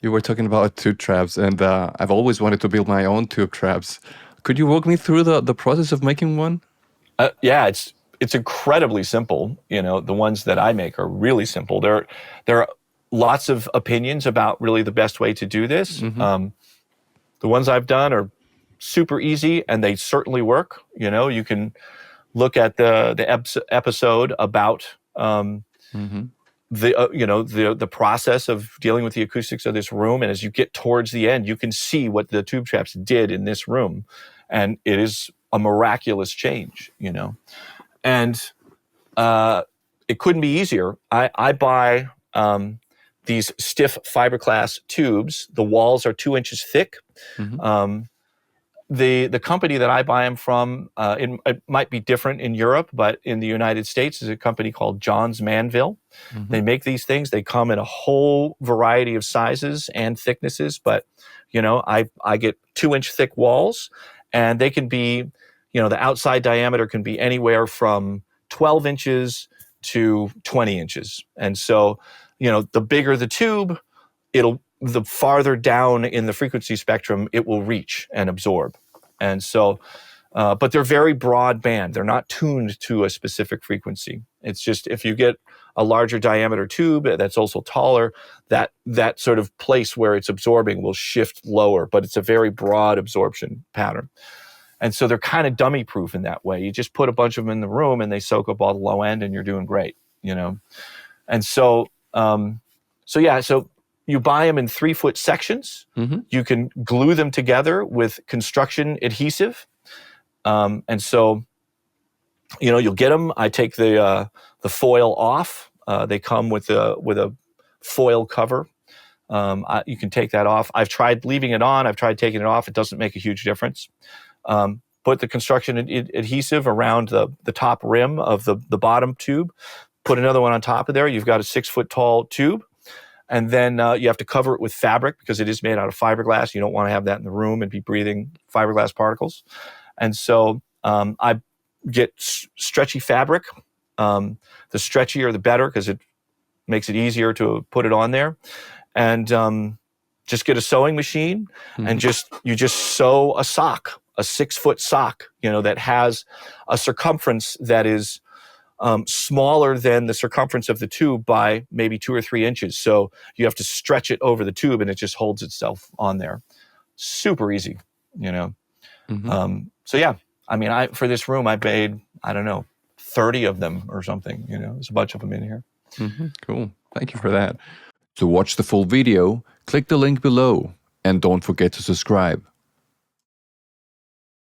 You were talking about tube traps, and I've always wanted to build my own tube traps. Could you walk me through the process of making one? Yeah, it's incredibly simple. The ones that I make are really simple. There are lots of opinions about really the best way to do this. The ones I've done are super easy, and they certainly work. You can look at the episode about the process of dealing with the acoustics of this room, and as you get towards the end, you can see what the tube traps did in this room, and it is a miraculous change. And it couldn't be easier. I buy these stiff fiberglass tubes. The walls are 2 inches thick. The company that I buy them from, it might be different in Europe, but in the United States is a company called Johns Manville. They make these things. They come in a whole variety of sizes and thicknesses, but I get 2-inch thick walls, and they can be, the outside diameter can be anywhere from 12 inches to 20 inches. And so, the bigger the tube, the farther down in the frequency spectrum it will reach and absorb. And so, but they're very broad band. They're not tuned to a specific frequency. It's just if you get a larger diameter tube that's also taller, that sort of place where it's absorbing will shift lower, but it's a very broad absorption pattern. And so they're kind of dummy proof in that way. You just put a bunch of them in the room and they soak up all the low end and you're doing great, And so, so you buy them in 3-foot sections. You can glue them together with construction adhesive. And so, you'll get them. I take the foil off. They come with a foil cover. You can take that off. I've tried leaving it on. I've tried taking it off. It doesn't make a huge difference. Put the construction adhesive around the top rim of the bottom tube. Put another one on top of there. You've got a 6-foot tall tube. And then you have to cover it with fabric because it is made out of fiberglass. You don't want to have that in the room and be breathing fiberglass particles. And so I get stretchy fabric. The stretchier, the better, because it makes it easier to put it on there. And just get a sewing machine and you just sew a sock, a 6-foot sock, that has a circumference that is smaller than the circumference of the tube by maybe 2 or 3 inches. So you have to stretch it over the tube and it just holds itself on there. Super easy, So yeah, for this room, I made, 30 of them or something, there's a bunch of them in here. Cool. Thank you for that. To watch the full video, click the link below and don't forget to subscribe.